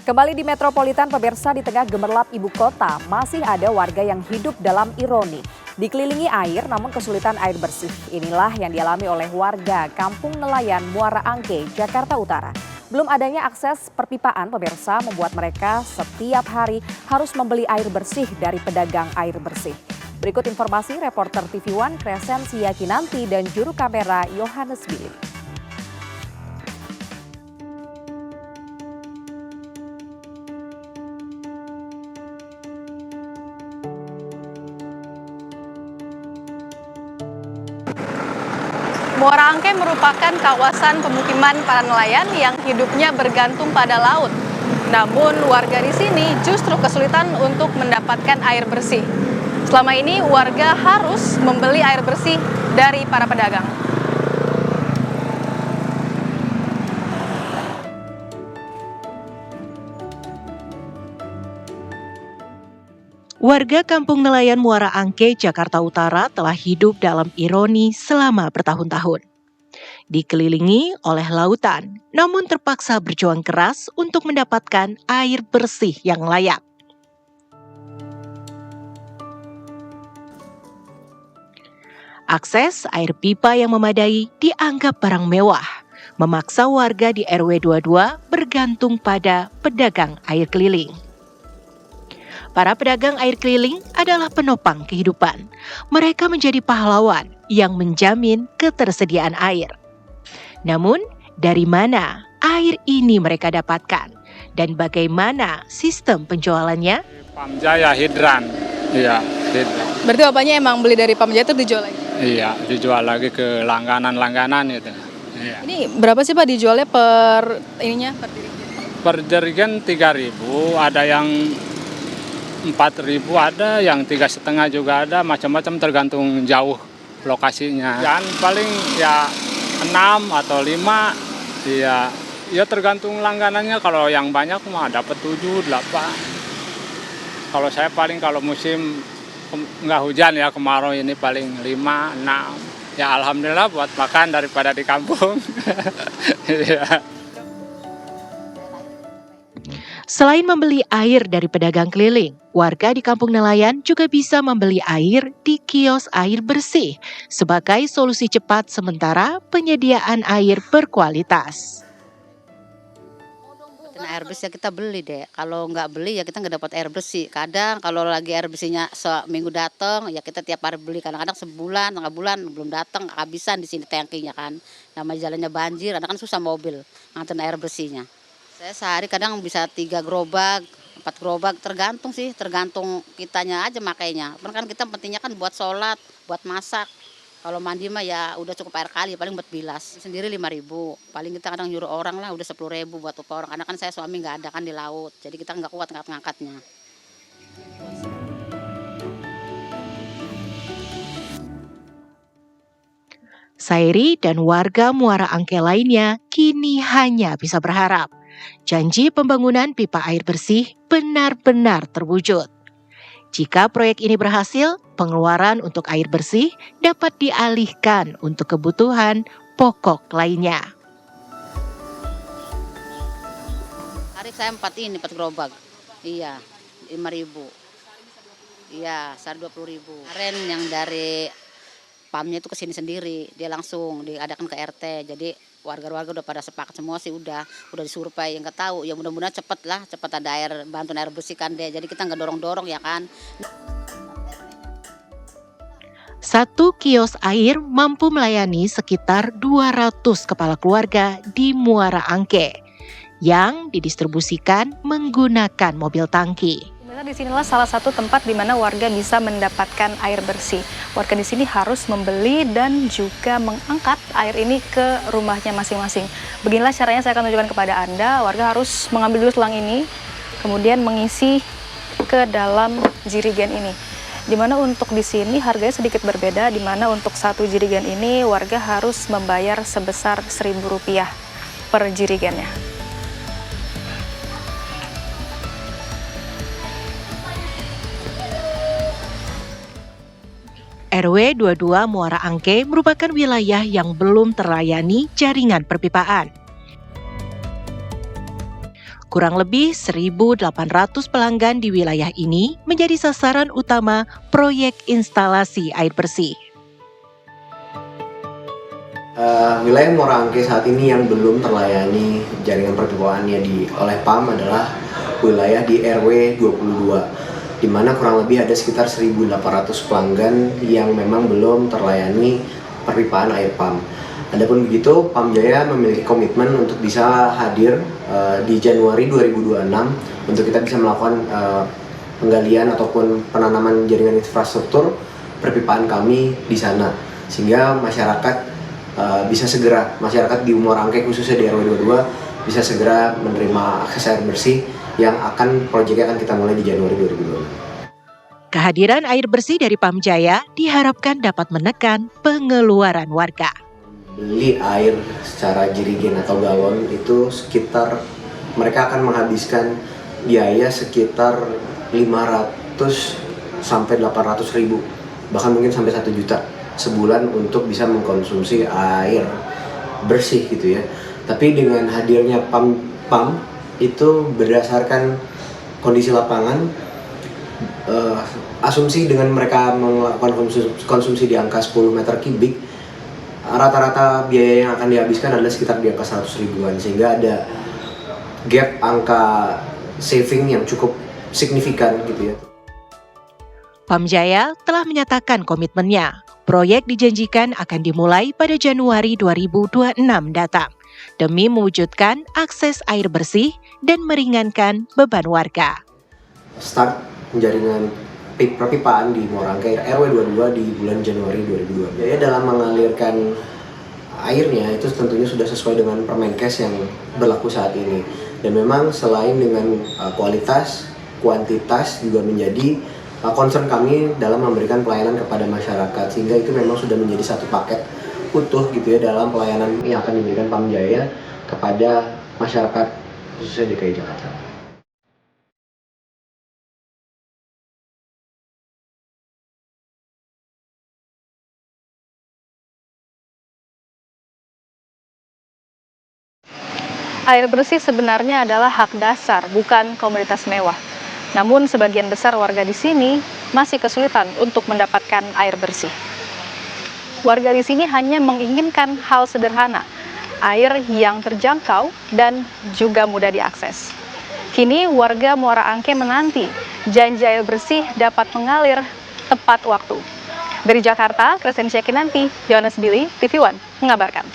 Kembali di Metropolitan, pemirsa, di tengah gemerlap ibu kota, masih ada warga yang hidup dalam ironi. Dikelilingi air namun kesulitan air bersih. Inilah yang dialami oleh warga Kampung Nelayan Muara Angke, Jakarta Utara. Belum adanya akses perpipaan, pemirsa, membuat mereka setiap hari harus membeli air bersih dari pedagang air bersih. Berikut informasi reporter TV One Crescentia Kinanti dan juru kamera Yohanes Billy. Muara Angke merupakan kawasan pemukiman para nelayan yang hidupnya bergantung pada laut. Namun warga di sini justru kesulitan untuk mendapatkan air bersih. Selama ini warga harus membeli air bersih dari para pedagang. Warga Kampung Nelayan Muara Angke, Jakarta Utara telah hidup dalam ironi selama bertahun-tahun. Dikelilingi oleh lautan, namun terpaksa berjuang keras untuk mendapatkan air bersih yang layak. Akses air pipa yang memadai dianggap barang mewah, memaksa warga di RW 22 bergantung pada pedagang air keliling. Para pedagang air keliling adalah penopang kehidupan. Mereka menjadi pahlawan yang menjamin ketersediaan air. Namun, dari mana air ini mereka dapatkan? Dan bagaimana sistem penjualannya? Pamjaya hidran. Iya, hidran. Berarti bapaknya emang beli dari Pamjaya itu dijual lagi? Iya, dijual lagi ke langganan-langganan itu. Iya. Ini berapa sih Pak dijualnya per ininya, per jerigen? Per jerigen 3.000, ada yang 4.000, ada yang 3,5 juga ada, macam-macam tergantung jauh lokasinya. Dan paling ya 6 atau 5, ya tergantung langganannya. Kalau yang banyak mah dapat 7, 8. Kalau saya paling kalau musim nggak hujan ya, kemarau ini paling 5, 6. Ya alhamdulillah buat makan daripada di kampung. Ya. Selain membeli air dari pedagang keliling, warga di Kampung Nelayan juga bisa membeli air di kios air bersih sebagai solusi cepat sementara penyediaan air berkualitas. Air bersih kita beli deh. Kalau nggak beli ya kita nggak dapat air bersih. Kadang kalau lagi air bersihnya seminggu datang ya kita tiap hari beli. Kadang-kadang sebulan, tengah bulan belum datang, kehabisan di sini tangkinya kan. Nama jalannya banjir, kadang kan susah mobil nganterin air bersihnya. Saya sehari kadang bisa 3 gerobak, 4 gerobak, tergantung sih, tergantung kitanya aja makainya. Kan kita pentingnya kan buat sholat, buat masak. Kalau mandi mah ya udah cukup air kali, paling buat bilas. Sendiri 5.000, paling kita kadang nyuruh orang lah udah 10.000 buat upah orang. Karena kan saya suami nggak ada kan di laut, jadi kita nggak kuat ngangkat-ngangkatnya. Sairi dan warga Muara Angke lainnya kini hanya bisa berharap janji pembangunan pipa air bersih benar-benar terwujud. Jika proyek ini berhasil, pengeluaran untuk air bersih dapat dialihkan untuk kebutuhan pokok lainnya. Hari saya 4 gerobak, iya 5.000. Iya, sehari 20.000. Kemarin yang dari PAM-nya itu kesini sendiri, dia langsung diadakan ke RT, jadi warga-warga udah pada sepakat semua sih udah disurvei, yang nggak tahu ya mudah-mudahan cepet ada air, bantuan air bersih kan deh, jadi kita nggak dorong-dorong ya kan. Satu kios air mampu melayani sekitar 200 kepala keluarga di Muara Angke yang didistribusikan menggunakan mobil tangki. Disinilah salah satu tempat di mana warga bisa mendapatkan air bersih. Warga di sini harus membeli dan juga mengangkat air ini ke rumahnya masing-masing. Beginilah caranya saya akan tunjukkan kepada Anda. Warga harus mengambil dulu selang ini, kemudian mengisi ke dalam jerigen ini. Di mana untuk di sini harganya sedikit berbeda, di mana untuk satu jerigen ini warga harus membayar sebesar Rp1.000 per jerigennya. RW 22 Muara Angke merupakan wilayah yang belum terlayani jaringan perpipaan. Kurang lebih 1.800 pelanggan di wilayah ini menjadi sasaran utama proyek instalasi air bersih. Wilayah Muara Angke saat ini yang belum terlayani jaringan perpipaannya oleh PAM adalah wilayah di RW 22, di mana kurang lebih ada sekitar 1.800 pelanggan yang memang belum terlayani perpipaan air PAM. Adapun begitu, PAM Jaya memiliki komitmen untuk bisa hadir di Januari 2026 untuk kita bisa melakukan penggalian ataupun penanaman jaringan infrastruktur perpipaan kami di sana, sehingga masyarakat bisa segera, masyarakat di Muara Angke khususnya di RW 22 bisa segera menerima akses air bersih yang proyeknya akan kita mulai di Januari 2026. Kehadiran air bersih dari PAM Jaya diharapkan dapat menekan pengeluaran warga. Beli air secara jerigen atau galon itu sekitar, mereka akan menghabiskan biaya sekitar 500 sampai 800 ribu, bahkan mungkin sampai 1 juta sebulan untuk bisa mengkonsumsi air bersih gitu ya. Tapi dengan hadirnya PAM itu berdasarkan kondisi lapangan, asumsi dengan mereka melakukan konsumsi di angka 10 meter kubik, rata-rata biaya yang akan dihabiskan adalah sekitar di angka 100 ribuan, sehingga ada gap angka saving yang cukup signifikan gitu ya. PAM Jaya telah menyatakan komitmennya. Proyek dijanjikan akan dimulai pada Januari 2026 datang demi mewujudkan akses air bersih dan meringankan beban warga. Start jaringan perpipaan di Muara Angke RW 22 di bulan Januari 2022. Jaya dalam mengalirkan airnya itu tentunya sudah sesuai dengan Permenkes yang berlaku saat ini. Dan memang selain dengan kualitas, kuantitas juga menjadi concern kami dalam memberikan pelayanan kepada masyarakat, sehingga itu memang sudah menjadi satu paket utuh gitu ya dalam pelayanan yang akan diberikan PAM Jaya kepada masyarakat khususnya DKI Jakarta. Air bersih sebenarnya adalah hak dasar, bukan komoditas mewah. Namun sebagian besar warga di sini masih kesulitan untuk mendapatkan air bersih. Warga di sini hanya menginginkan hal sederhana, air yang terjangkau dan juga mudah diakses. Kini warga Muara Angke menanti janji air bersih dapat mengalir tepat waktu. Dari Jakarta, Crescentia Kinanti, Yohanes Billy, TV One mengabarkan.